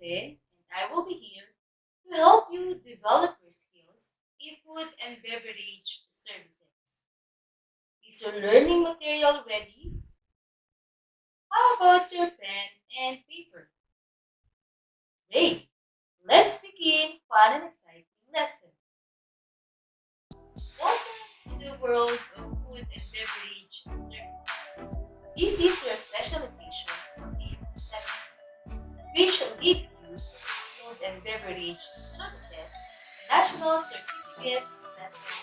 Jose, and I will be here to help you develop your skills in food and beverage services. Is your learning material ready? How about your pen and paper? Great! Let's begin fun and exciting lesson. Welcome to the world of food and beverage services. This is your specialization for this semester, which leads you to food and beverage services national certificate lesson.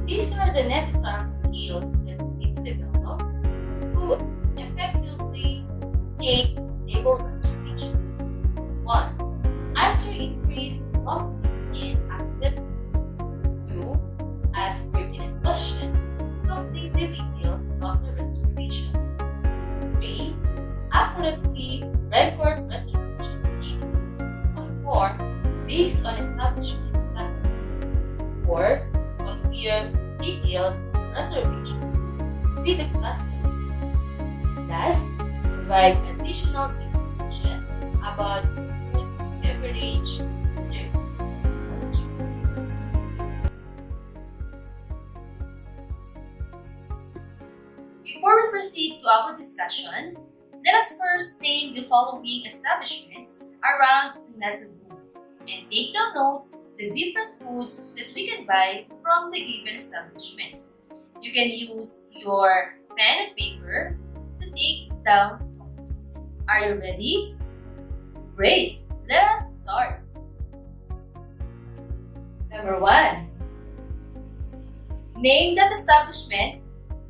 These are the necessary skills that you need to develop to effectively take table reservations. 1. Answer inquiries promptly and accurately. 2. Ask pertinent questions. Complete the details of the reservations. 3. Accurately record reservations data on form based on establishment standards. 4. Confirm details of reservations with the customer. Last, provide additional information about food and beverage service establishments. Before we proceed to our discussion, let us first name the following establishments around Nasugbu and take down notes the different foods that we can buy from the given establishments. You can use your pen and paper to take down notes. Are you ready? Great! Let us start. Number 1. Name that establishment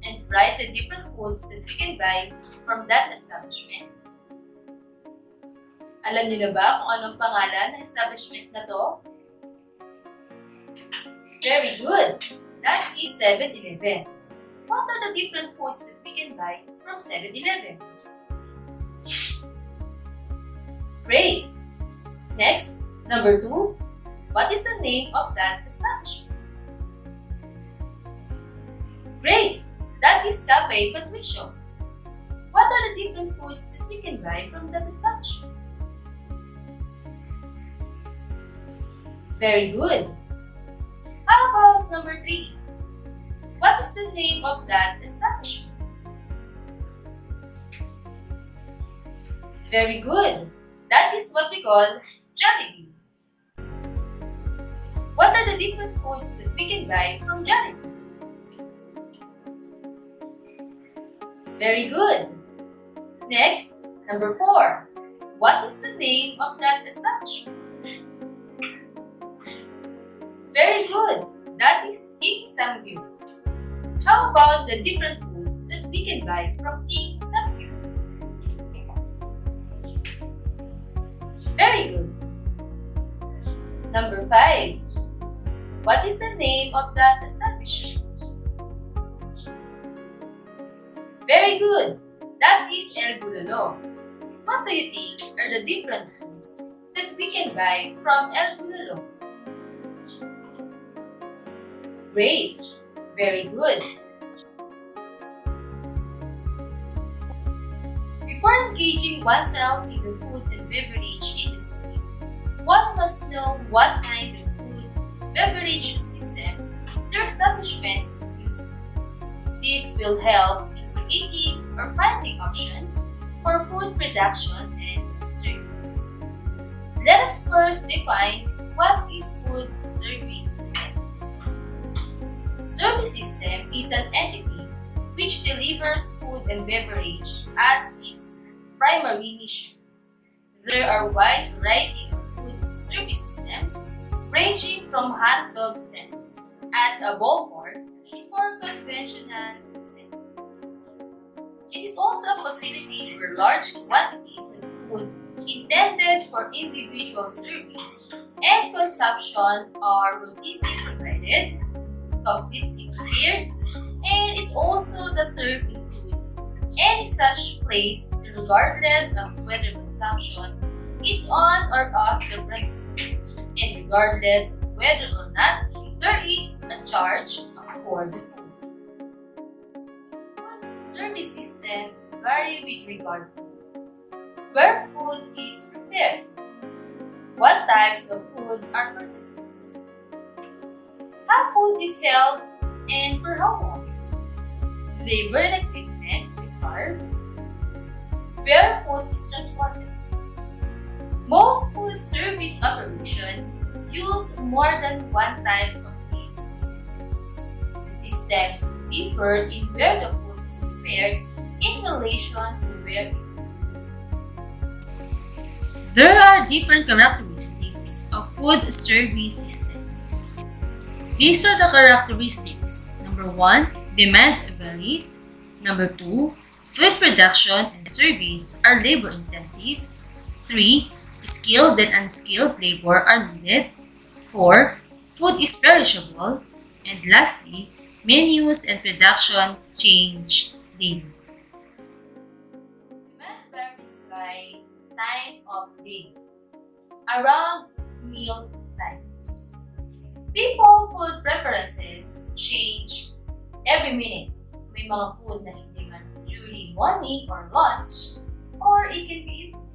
and write the different foods that we can buy from that establishment. Alam niyo na ba kung anong pangalan ng establishment na to? Very good! That is 7-Eleven. What are the different foods that we can buy from 7-Eleven? Great! Next, number 2. What is the name of that establishment? Great! That is Cafe Patricio. What are the different foods that we can buy from that establishment? Very good. How about number 3? What is the name of that establishment? Very good. That is what we call Jollibee. What are the different foods that we can buy from Jollibee? Very good. Next, number 4. What is the name of that establishment? Very good. That is King Samgyup. How about the different foods that we can buy from King Samgyup? Very good. Number 5. What is the name of that establishment? Very good. That is El Bulalo. What do you think are the different foods that we can buy from El Bulalo? Great! Very good! Before engaging oneself in the food and beverage industry, one must know what kind of food beverage system their establishment is using. This will help in creating or finding options for food production and service. Let us first define what is food service systems. Service system is an entity which delivers food and beverage as its primary mission. There are a wide variety of food service systems ranging from hot dog stands at a ballpark for conventional settings. It is also a facility where large quantities of food intended for individual service and consumption are routinely provided, completely prepared, and it also the term includes any such place regardless of whether consumption is on or off the premises, and regardless of whether or not there is a charge for the food. Food service system vary with regard to where food is prepared, what types of food are purchased, how food is held, and for how long, labor and equipment required, where food is transported. Most food service operations use more than one type of these systems. The systems differ in where the food is prepared in relation to where it is. There are different characteristics of food service systems. These are the characteristics. Number 1, demand varies. Number 2, food production and service are labor-intensive. 3, skilled and unskilled labor are needed. 4, food is perishable. And lastly, menus and production change daily. Demand varies by time of day, around meal times. People food preferences change every minute. May mga food na in-demand during morning or lunch, or it can be evening.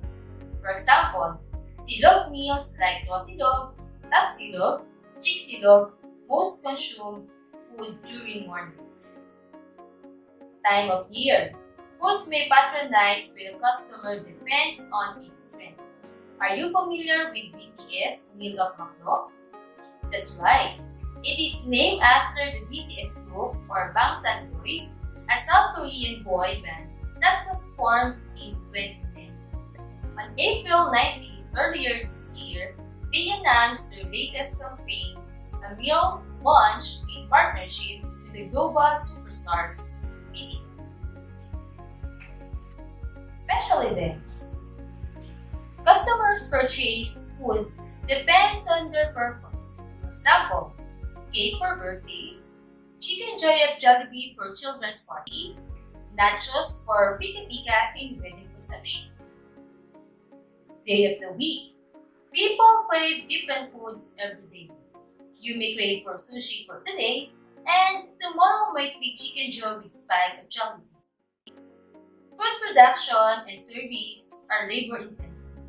For example, silog meals like dosilog, tapsilog, chiksilog most consume food during morning. Time of year. Foods may patronize by the customer depends on its trend. Are you familiar with BTS Meal of McDo? That's right. It is named after the BTS group or Bangtan Boys, a South Korean boy band that was formed in 2010. On April 19, earlier this year, they announced their latest campaign, a meal launched in partnership with the global superstars BTS. Special events. Customers purchase food depends on their purpose. For example, cake for birthdays, chicken joy at Jollibee for children's party, nachos for pika-pika in wedding reception. Day of the week. People crave different foods every day. You may crave for sushi for today, and tomorrow might be chicken joy with spag of Jollibee. Food production and service are labor-intensive.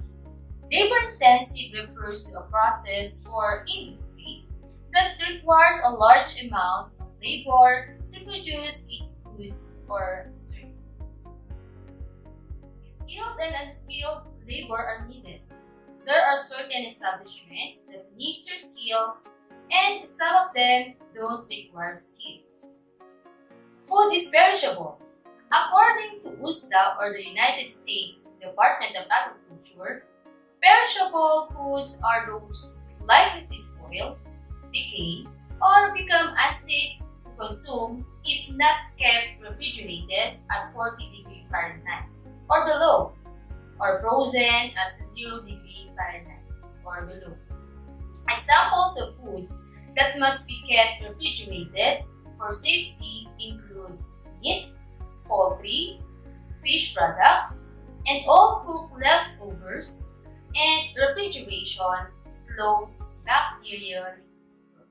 Labor-intensive refers to a process or industry that requires a large amount of labor to produce its goods or services. Skilled and unskilled labor are needed. There are certain establishments that need your skills, and some of them don't require skills. Food is perishable. According to USDA or the United States Department of Agriculture, perishable foods are those likely to spoil, decay, or become unsafe to consume if not kept refrigerated at 40 degrees Fahrenheit or below, or frozen at 0 degrees Fahrenheit or below. Examples of foods that must be kept refrigerated for safety includes meat, poultry, fish products, and all cooked leftovers, and refrigeration slows bacterial growth.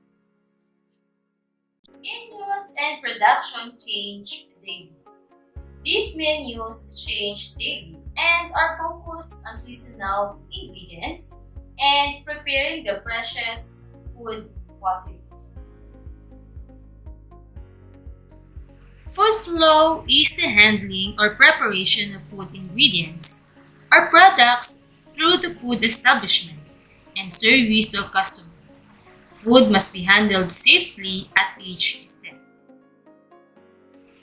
Menus and production change daily. These menus change daily and are focused on seasonal ingredients and preparing the freshest food possible. Food flow is the handling or preparation of food ingredients or products through the food establishment and service to a customer. Food must be handled safely at each step.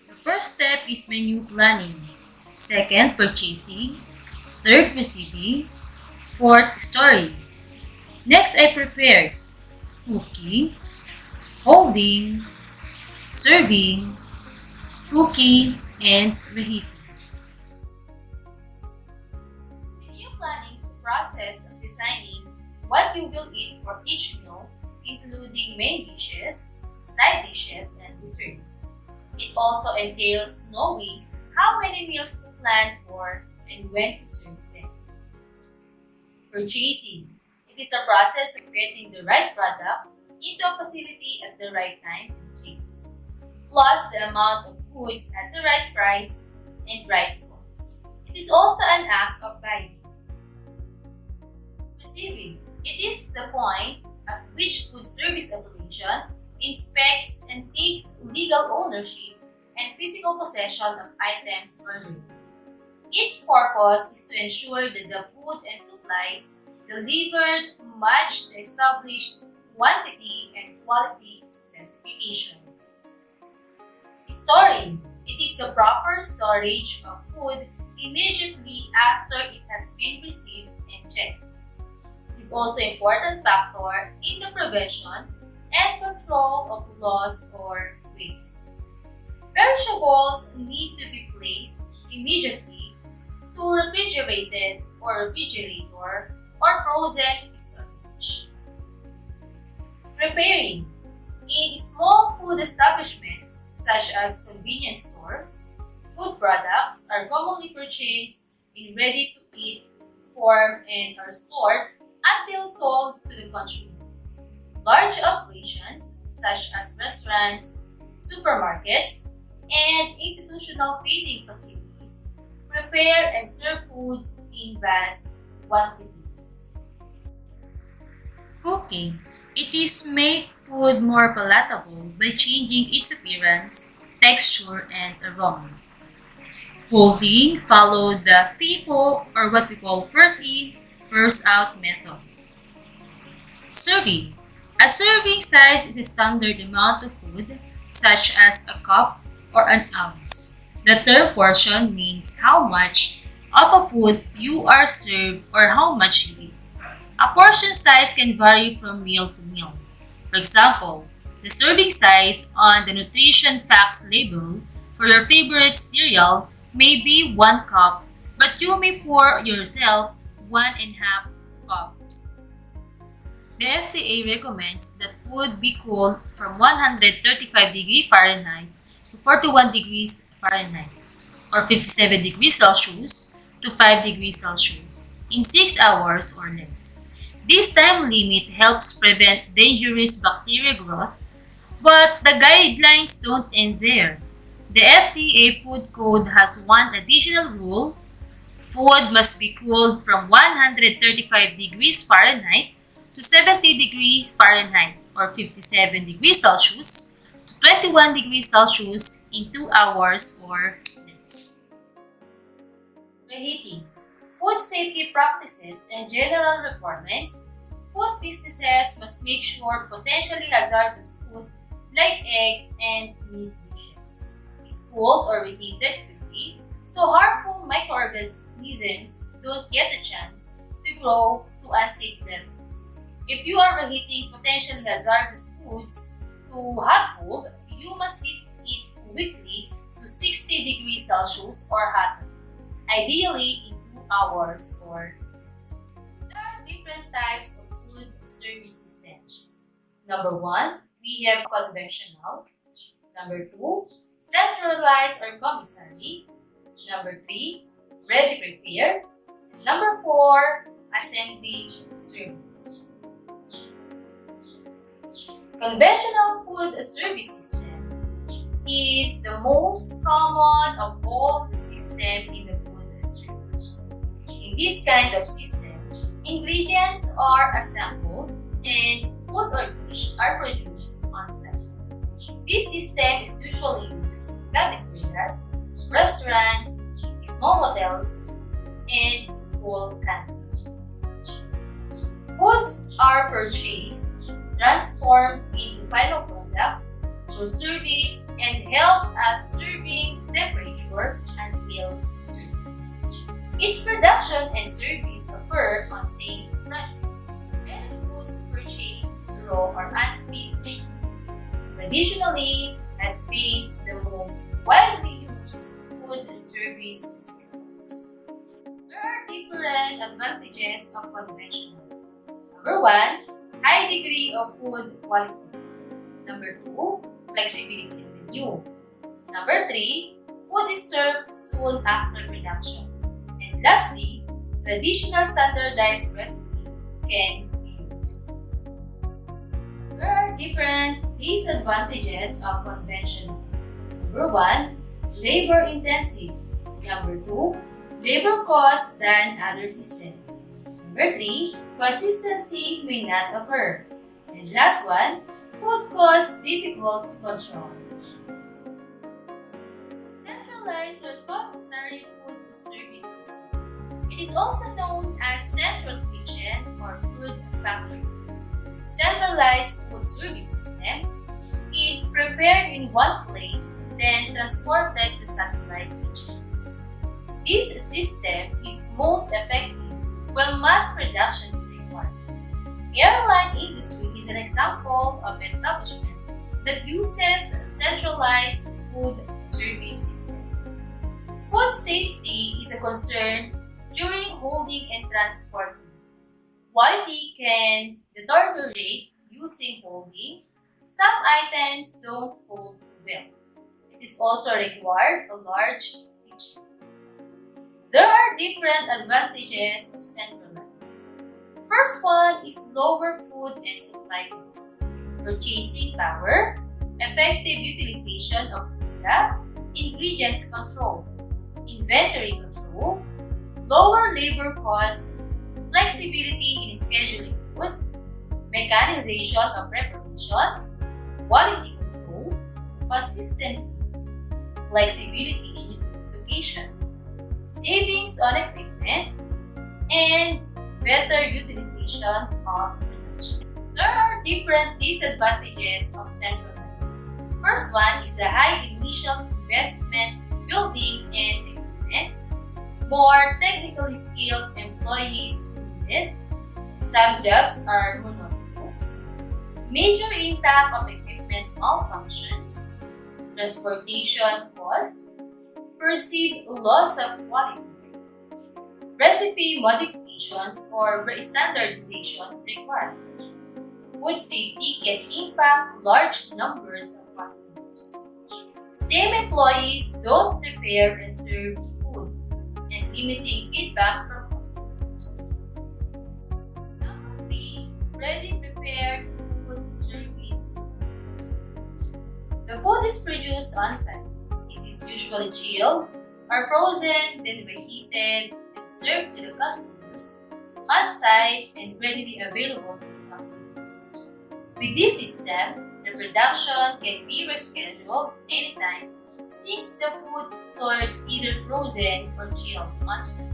The first step is menu planning. Second, purchasing. Third, receiving. Fourth, storing. Next, I prepared cooking, holding, serving, cooking, and reheating. Menu planning is the process of designing what you will eat for each meal, including main dishes, side dishes, and desserts. It also entails knowing how many meals to plan for and when to serve them. Purchasing. It is the process of getting the right product into a facility at the right time and place, plus the amount of goods at the right price and right source. It is also an act of buying. Receiving. It is the point at which food service operation inspects and takes legal ownership and physical possession of items ordered. Its purpose is to ensure that the food and supplies delivered match the established quantity and quality specifications. Storing. It is the proper storage of food immediately after it has been received and checked. It is also an important factor in the prevention and control of loss or waste. Perishables need to be placed immediately to refrigerated or refrigerator or frozen storage. Preparing. In small food establishments such as convenience stores, food products are commonly purchased in ready-to-eat form and are stored until sold to the consumer. Large operations such as restaurants, supermarkets, and institutional feeding facilities prepare and serve foods in vast quantities. Cooking. It is make food more palatable by changing its appearance, texture, and aroma. Holding followed the FIFO or what we call first in, first out method. Serving. A serving size is a standard amount of food, such as a cup or an ounce. The term portion means how much of a food you are served or how much you eat. A portion size can vary from meal to meal. For example, the serving size on the nutrition facts label for your favorite cereal may be 1 cup, but you may pour yourself 1.5 cups. The FDA recommends that food be cooled from 135 degrees Fahrenheit to 41 degrees Fahrenheit or 57 degrees Celsius to 5 degrees Celsius in 6 hours or less. This time limit helps prevent dangerous bacteria growth, but the guidelines don't end there. The FDA Food Code has one additional rule. Food must be cooled from 135 degrees Fahrenheit to 70 degrees Fahrenheit or 57 degrees Celsius to 21 degrees Celsius in 2 hours or less. Reheating. Food safety practices and general requirements. Food businesses must make sure potentially hazardous food like egg and meat dishes is cooled or reheated quickly so harmful microorganisms don't get a chance to grow to unsafe levels. If you are reheating potentially hazardous foods to hot cold, you must heat it quickly to 60 degrees Celsius or hotter, ideally in 2 hours or less. There are different types of food service systems. Number 1, we have conventional. Number 2, centralized or commissary. Number 3, ready prepared. Number 4, assembly service. Conventional food service system is the most common of all the systems in the food service. In this kind of system, ingredients are assembled and food or dish are produced on site. This system is usually used in cafeterias, restaurants, small hotels, and school canteens. Foods are purchased, transformed into final products for service, and held at serving temperature until served. Its production and service occur on same premises. Many foods purchased raw or unfinished traditionally has been the most widely used food service systems. There are different advantages of conventional. Number 1, high degree of food quality. Number 2, flexibility in menu. Number 3, food is served soon after production. And Lastly, traditional standardized recipe can be used. There are different disadvantages of conventional. Number 1, labor intensive. Number 2, labor cost than other systems. Number 3, consistency may not occur. And last one, food cost difficult to control. Centralized or commissary food service system. It is also known as central kitchen or food factory. Centralized food service system is prepared in one place, then transported to satellite kitchens. This system is most effective when mass production is required. Airline industry is an example of establishment that uses a centralized food service system. Food safety is a concern during holding and transporting. Quality can deteriorate using holding. Some items don't hold well. It is also required a large kitchen. There are different advantages of centralized. First one is lower food and supply costs, purchasing power, effective utilization of staff, ingredients control, inventory control, lower labor costs, flexibility in scheduling food, mechanization of preparation, quality control, consistency, flexibility in location, savings on equipment, and better utilization of production. There are different disadvantages of centralized. First one is the high initial investment, building, and equipment. More technically skilled employees needed. Some jobs are monotonous. Major impact of equipment malfunctions. Transportation cost. Perceived loss of quality. Recipe modifications or re-standardization required. Food safety can impact large numbers of customers. Same employees don't prepare and serve food, and limiting feedback from customers. Number 3, ready prepared food service system. The food is produced on-site. It is usually chilled or frozen, then reheated and served to the customers on-site and readily available to the customers. With this system, the production can be rescheduled anytime since the food is stored either frozen or chilled on-site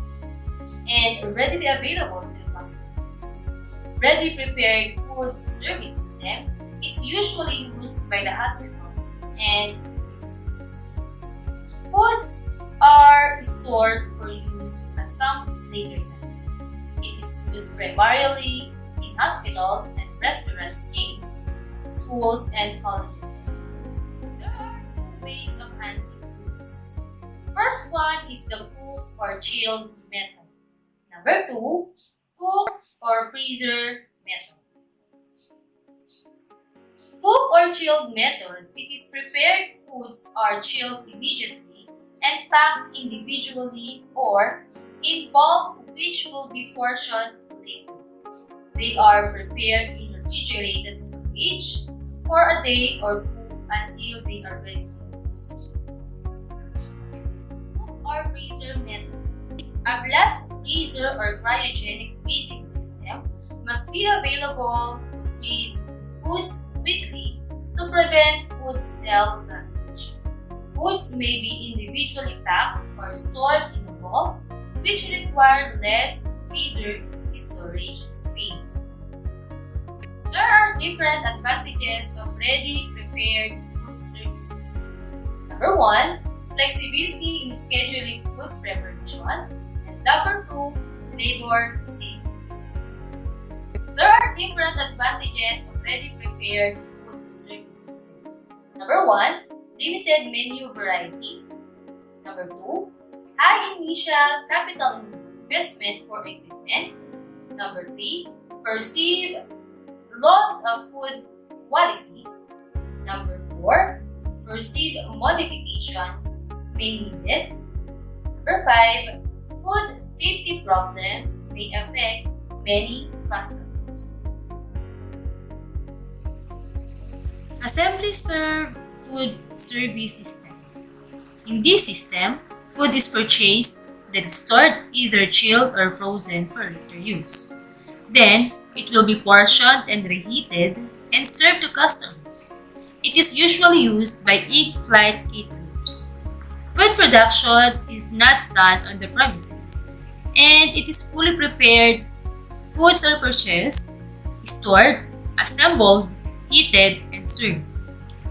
and readily available to the customers. Ready prepared food service system is usually used by the hospitals and businesses. Foods are stored for use at some later time. It is used primarily in hospitals and restaurants chains, schools, and colleges. There are 2 ways of handling foods. First one is the cook or chilled method. Number 2, cook or freezer method. Cook or chilled method, it is prepared foods are chilled immediately and packed individually or in bulk, which will be portioned later. They are prepared in refrigerated storage for a day or 2 until they are ready to use. Cook or freezer method. A glass freezer or cryogenic freezing system must be available to freeze foods quickly to prevent food cell damage. Foods may be individually packed or stored in a bulk, which require less freezer storage space. There are different advantages of ready prepared food services. Number 1, flexibility in scheduling food preparation, and number 2, labor savings. There are different advantages of ready prepared food services. Number 1, limited menu variety. Number 2, high initial capital investment for equipment. Number 3, perceived loss of food quality. Number 4, perceived modifications may be needed. Number 5, food safety problems may affect many customers. Assembly serve food service system. In this system, food is purchased, then stored either chilled or frozen for later use. Then, it will be portioned and reheated and served to customers. It is usually used by in-flight caterers. Food production is not done on the premises, and it is fully prepared. Foods are purchased, stored, assembled, heated, and served.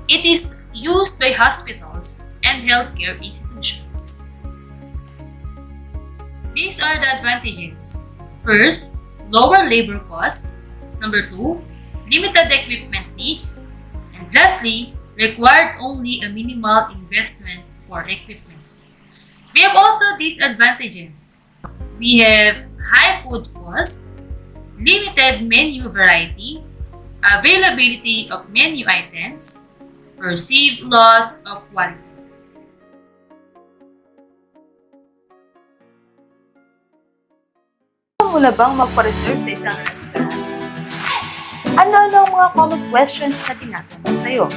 It is used by hospitals and healthcare institutions. These are the advantages. First, lower labor costs. Number 2, limited equipment needs. And lastly, required only a minimal investment for equipment. We have also disadvantages. We have high food costs, limited menu variety, availability of menu items, perceived loss of quality. Gusto mo na bang magpa-reserve sa isang restaurant? Ano-ano ang mga common questions na tinatanong sa'yo?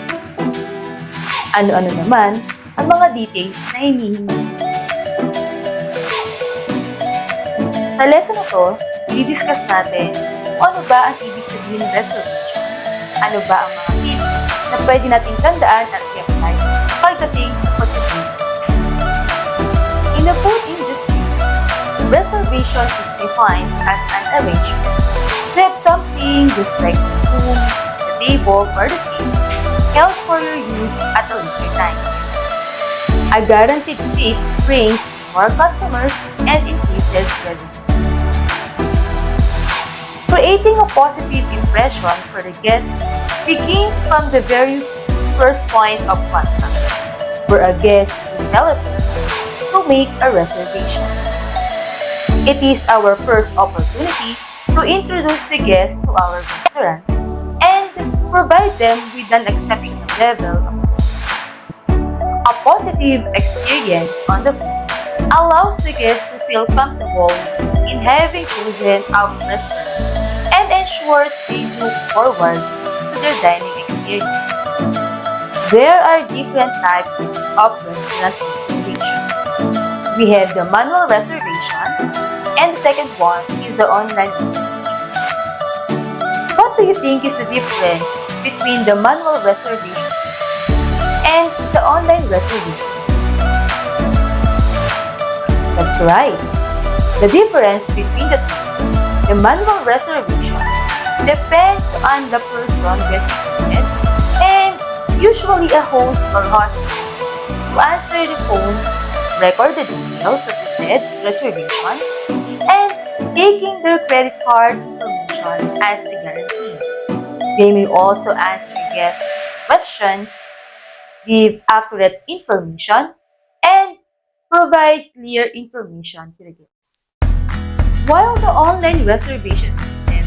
Ano-ano naman ang mga details na hinihingi mo? Sa lesson na to, i-discuss natin kung ano ba ang ibig sabihin ng reservation, ano ba ang mga tips na pwede nating tandaan at i-apply pagdating sa pagtitinda. In the food industry, reservation is defined as an arrangement to have something just like the room, the table, or the seat held for your use at a later time. A guaranteed seat brings more customers and increases revenue. Creating a positive impression for the guests begins from the very first point of contact, where a guest is telephoned to make a reservation. It is our first opportunity to introduce the guests to our restaurant and provide them with an exceptional level of service. A positive experience on the food allows the guests to feel comfortable in having chosen our restaurant and ensures they look forward to their dining experience. There are different types of restaurant reservations. We have the manual reservation, and the second one is the online reservation. What do you think is the difference between the manual reservation system and the online reservation system? That's right. The difference between the two, the manual reservation, depends on the person designated and usually a host or hostess to answer the phone, record the details of the said reservation, and taking their credit card information as a guarantee. They may also answer guest questions, give accurate information, and provide clear information to the guests. While the online reservation system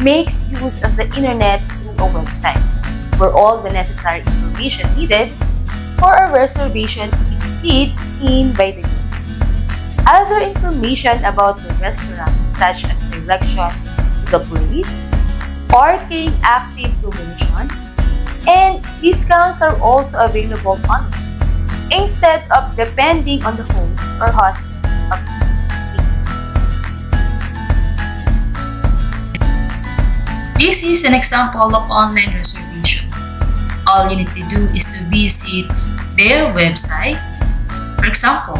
makes use of the internet through a website, where all the necessary information needed for a reservation is keyed in by the guest. Other information about the restaurant, such as directions to the place, parking, active promotions, and discounts are also available online, instead of depending on the host or hostess of these activities. This is an example of online reservation. All you need to do is to visit their website. For example,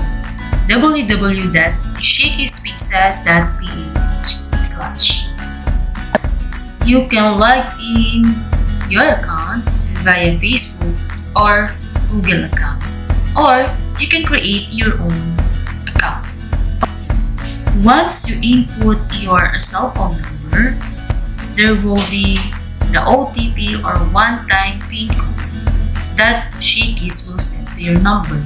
www.shakeyspizza.ph/. You can log in your account via Facebook or Google account, or you can create your own account. Once you input your cell phone number, there will be the OTP or one-time PIN code that Shakey's will send to your number.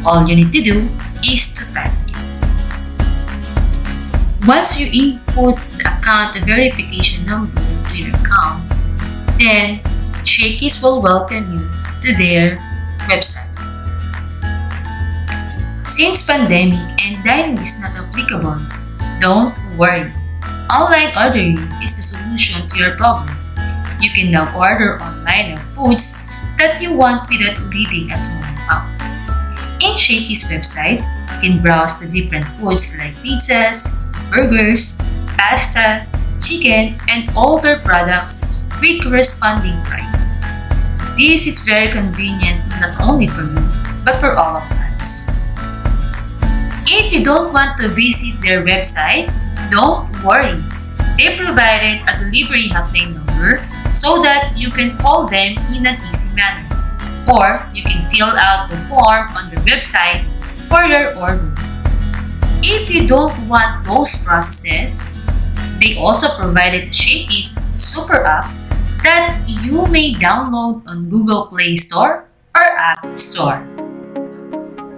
All you need to do is to type it. Once you input the account verification number to your account, then Shakey's will welcome you to their website. Since pandemic and dining is not applicable, don't worry. Online ordering is the solution to your problem. You can now order online of foods that you want without leaving at home. In Shakey's website, you can browse the different foods like pizzas, burgers, pasta, chicken, and all their products with corresponding price. This is very convenient not only for you, but for all of us. If you don't want to visit their website, don't worry. They provided a delivery hotline number so that you can call them in an easy manner. Or you can fill out the form on their website for your order. If you don't want those processes, they also provided Shakey's Super App that you may download on Google Play Store or App Store.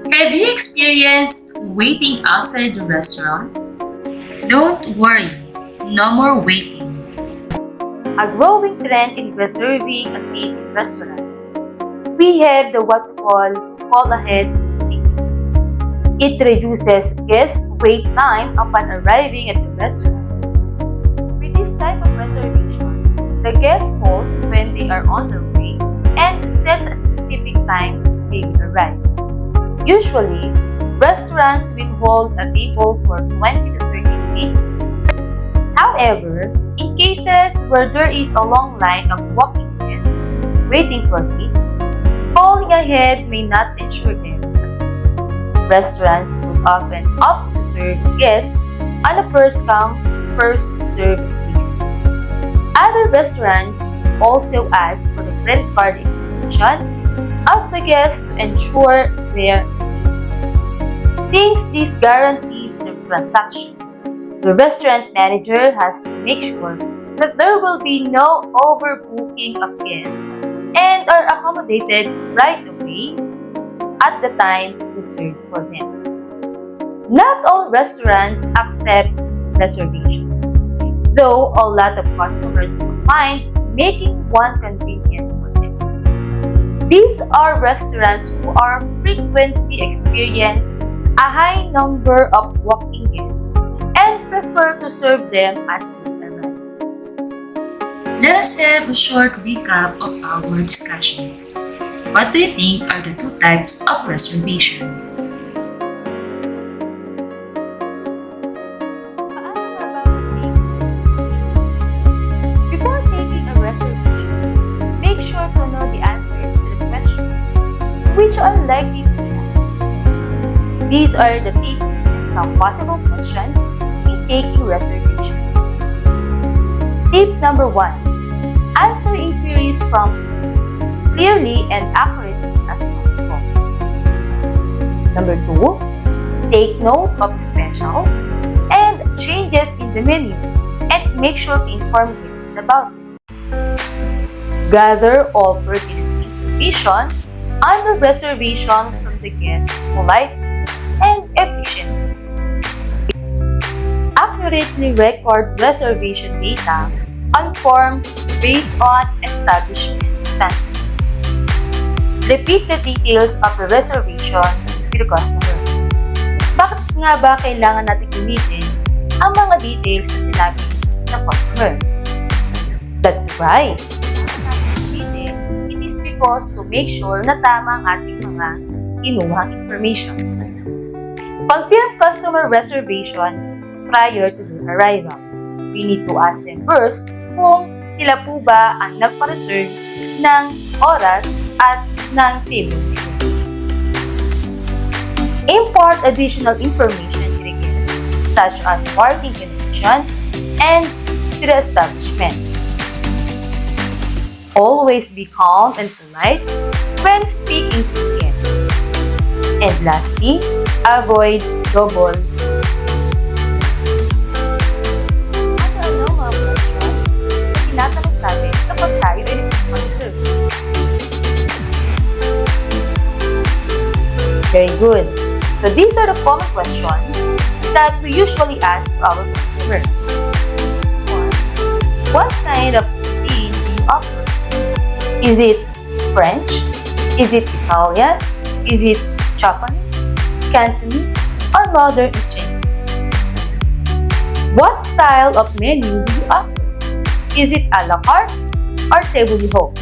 Have you experienced waiting outside the restaurant? Don't worry, no more waiting. A growing trend in reserving a seat in restaurant. We have the what we call ahead seating. It reduces guest wait time upon arriving at the restaurant. With this type of reservation, the guest calls when they are on their way and sets a specific time they will arrive. Usually, restaurants will hold a table for 20 to 30 minutes. However, in cases where there is a long line of walking guests waiting for seats, calling ahead may not ensure them a seat. Restaurants will often opt to serve guests on a first-come, first-served basis. Other restaurants also ask for the credit card information of the guests to ensure their seats. Since this guarantees the transaction, the restaurant manager has to make sure that there will be no overbooking of guests and are accommodated right away at the time reserved for them. Not all restaurants accept reservations, though a lot of customers find making one convenient for them. These are restaurants who are frequently experience a high number of walk-in guests and prefer to serve them as they arrive. Let us have a short recap of our discussion. What do you think are the two types of reservation? Before taking a reservation, make sure to know the answers to the questions which are likely to be asked. These are the tips and some possible questions in taking reservations. Tip number 1. Answer inquiries promptly, clearly and accurately as possible. Number 2. Take note of specials and changes in the menu and make sure to inform guests about it. Gather all pertinent information on the reservation from the guest politely and efficiently. Accurately record reservation data on forms based on establishment standards. Repeat the details of the reservation to the customer. Bakit nga ba kailangan natin gamitin ang mga details na sinabi ng customer? That's right. It is because to make sure na tama ang ating mga kinuhang information. Confirm customer reservations prior to their arrival. We need to ask them first kung sila po ba ang nagpa-reserve ng oras at ng table. Import additional information to the guest, such as parking conditions and to the establishment. Always be calm and polite when speaking to guests. And lastly, avoid double. Ano mga questions na tinatanong sa atin kapag tayo ay nag-serve? Very good. So these are the common questions that we usually ask to our customers. 1. What kind of cuisine do you offer? Is it French? Is it Italian? Is it Japanese? Cantonese, or modern Australian? What style of menu do you offer? Is it a la carte or table d'hôte?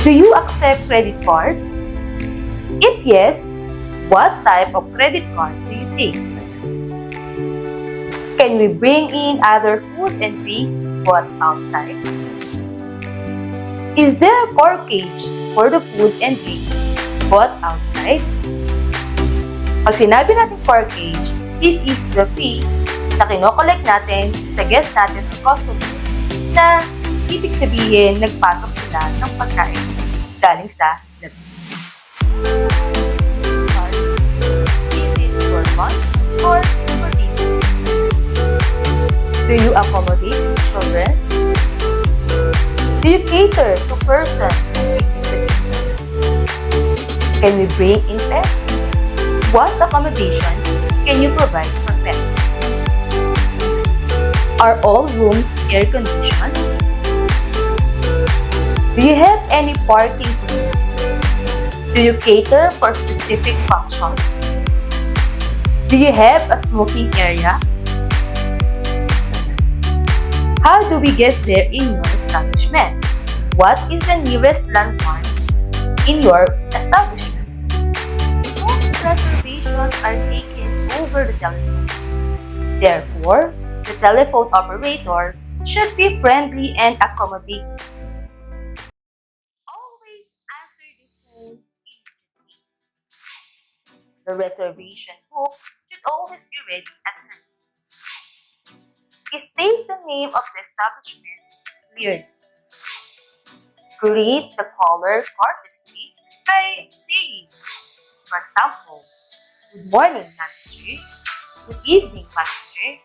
Do you accept credit cards? If yes, what type of credit card do you take? Can we bring in other food and drinks bought outside? Is there a corkage for the food and drinks bought outside? Pag sinabi natin corkage, this is the fee na kinokollect natin sa guest natin or customer na ibig sabihin nagpasok sila ng pagkain galing sa labas. Is it for fun or for dinner? Do you accommodate children? Do you cater to persons with disability? Can we bring in pets? What accommodations can you provide for pets? Are all rooms air-conditioned? Do you have any parking facilities? Do you cater for specific functions? Do you have a smoking area? How do we get there in your establishment? What is the nearest landmark in your establishment? Most reservations are taken over the telephone. Therefore, the telephone operator should be friendly and accommodating. Always answer the phone immediately. The reservation book should always be ready at hand. State the name of the establishment clearly. Greet the caller courteously by saying, for example, "Good morning, manager. Good evening, manager.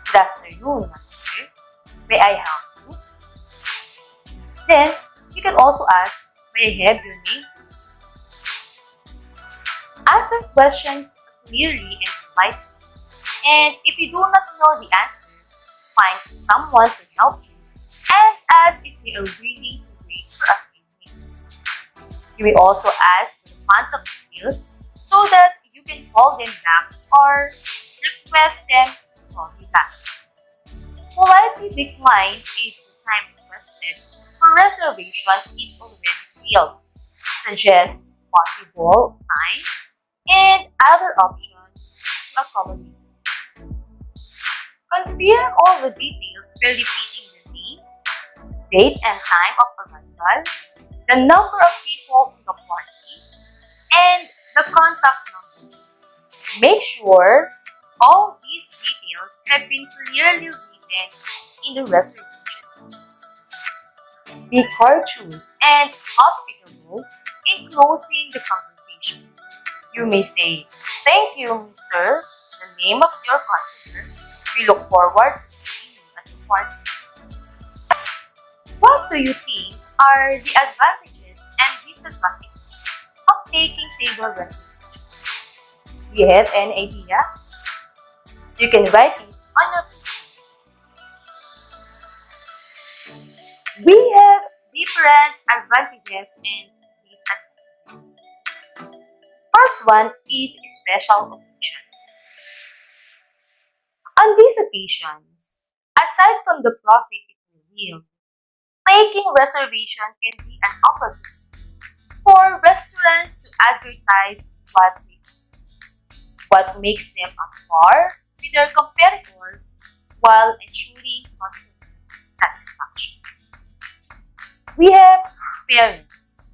Good afternoon, manager. May I help you?" Then, you can also ask, "May I have your name, please?" Answer questions clearly and politely. And if you do not know the answer, find someone to help you and ask if they are willing to wait for a few minutes. You may also ask for the contact details so that you can call them back or request them to call you back. Politely decline if the time requested for reservation is already filled. Suggest possible time and other options to accommodate. Confirm all the details by repeating the name, date and time of arrival, the number of people in the party, and the contact number. Make sure all these details have been clearly written in the reservation notes. Be courteous and hospitable in closing the conversation. You may say, "Thank you, Mr. the name of your customer. We look forward to seeing you at the party." What do you think are the advantages and disadvantages of taking table reservations? Do you have any idea? You can write it on your paper. We have different advantages and disadvantages. First one is special occasions. On these occasions, aside from the profit it will yield, taking reservation can be an opportunity for restaurants to advertise what makes them on par with their competitors while ensuring customer satisfaction. We have fairness.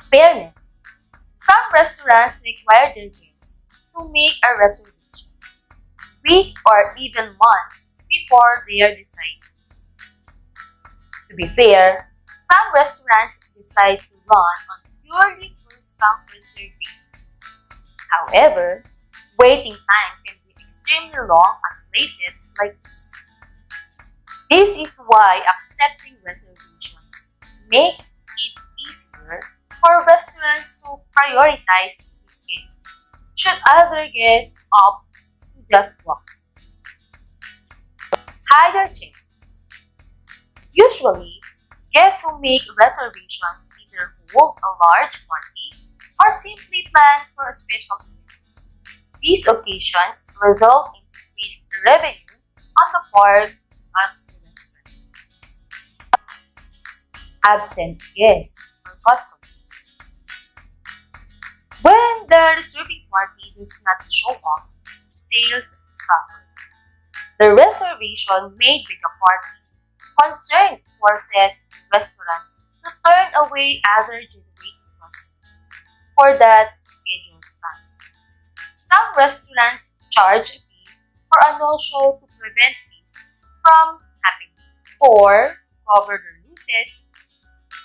Fairness. Some restaurants require their guests to make a reservation week or even months before they are decided. To be fair, some restaurants decide to run on purely first-come first-served basis. However, waiting time can be extremely long at places like this. This is why accepting reservations make it easier for restaurants to prioritize these guests should other guests opt to just walk. Higher checks. Usually, guests who make reservations either hold a large party or simply plan for a special event. These occasions result in increased revenue on the part of the restaurant. Absent guests or customers. When the reserving party does not show up, sales suffer. The reservation made by the party concerned forces the restaurant to turn away other generating customers for that scheduled time. Some restaurants charge a fee for a no-show to prevent this from happening or cover the losses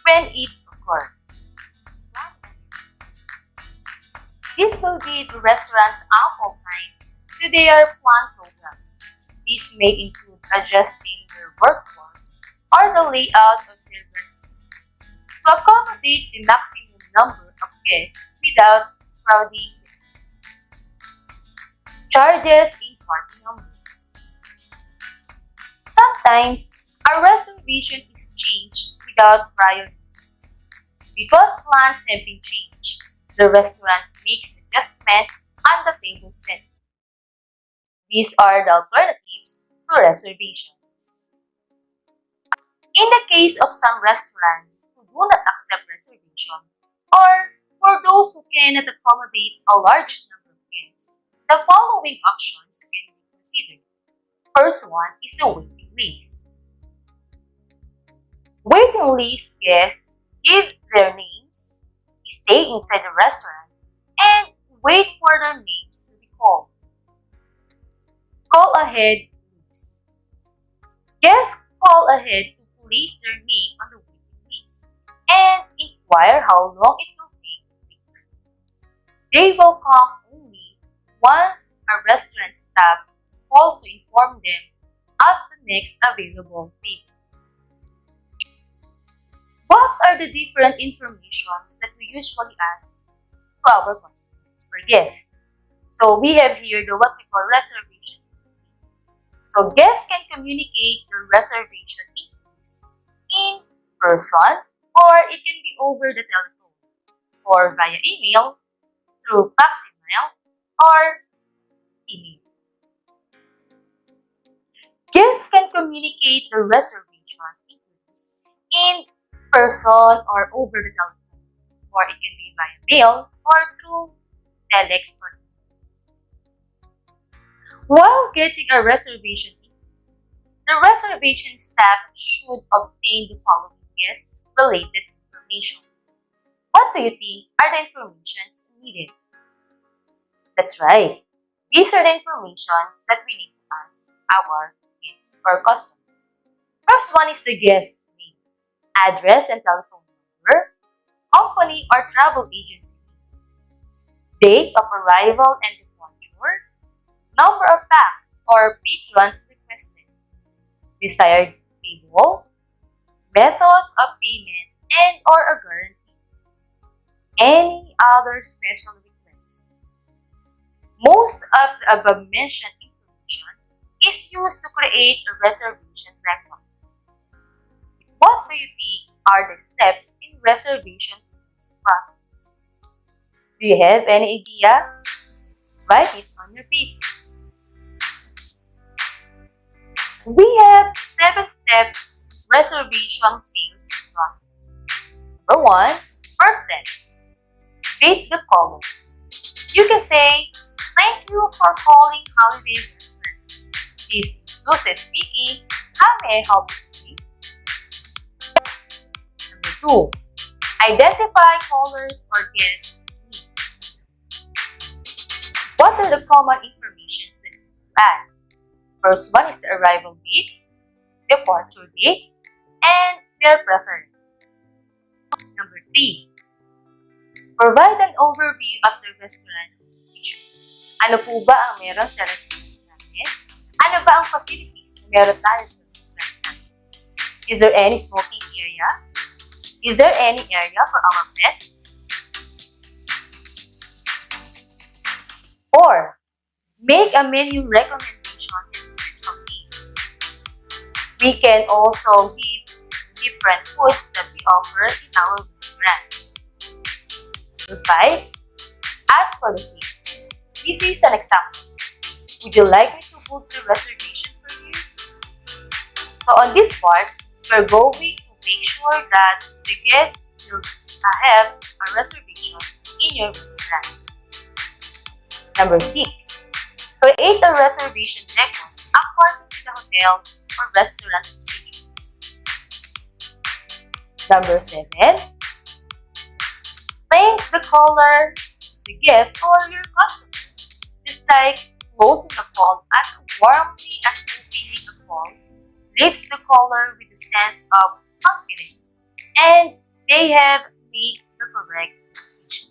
when it occurs. This will give restaurants ample time to their planned program. This may include adjusting their workforce or the layout of their restaurant to accommodate the maximum number of guests without crowding charges in party numbers. Sometimes, a reservation is changed without prior notice. Because plans have been changed, the restaurant makes adjustment on the table set. These are the alternatives to reservations. In the case of some restaurants who do not accept reservation, or for those who cannot accommodate a large number of guests, the following options can be considered. First one is the waiting list. Waiting list guests give their names, stay inside the restaurant, and wait for their names to be called. Call ahead list. Guests call ahead to place their name on the waiting list and inquire how long it will take to wait. They will come only once a restaurant staff calls to inform them of the next available table. What are the different informations that we usually ask to our customers or guests? So we have here the what we call reservation. So guests can communicate their reservation inquiries in person, or it can be over the telephone or via email, through facsimile or email. Guests can communicate their reservation inquiries in person or over the telephone, or it can be via mail or through telex or email. While getting a reservation the reservation staff should obtain the following guest-related information. What do you think are the informations needed? That's right. These are the informations that we need to ask our guests or customer. First one is the guest name, address and telephone number, company or travel agency, date of arrival and departure, number of packs or patron requested, desired table, method of payment and or a guarantee, any other special request. Most of the above-mentioned information is used to create a reservation record. What do you think are the steps in reservations process? Do you have any idea? Write it on your paper. We have 7 steps reservation sales process. Number 1, first step, pick the caller. You can say, "Thank you for calling Holiday Restaurant. This is Lucy speaking. How may I help you today?" Number 2, identify callers or guests' needs. What are the common informations that you ask? First one is the arrival date, departure date, and their preference. Number 3, provide an overview of the restaurant's location. Ano po ba ang meron sa restaurant natin? Ano ba ang facilities na meron tayo sa restaurant natin? Is there any smoking area? Is there any area for our pets? 4, make a menu recommendation and specialty. We can also give different foods that we offer in our restaurant. Number 5, ask for the seats. This is an example. Would you like me to book the reservation for you? So on this part, we're going to make sure that the guest will have a reservation in your restaurant. Number 6, create a reservation record according to the hotel or restaurant procedures. Number 7, thank the caller, the guest, or your customer. Just like closing the call as warmly as opening the call leaves the caller with a sense of confidence and they have made the correct decision.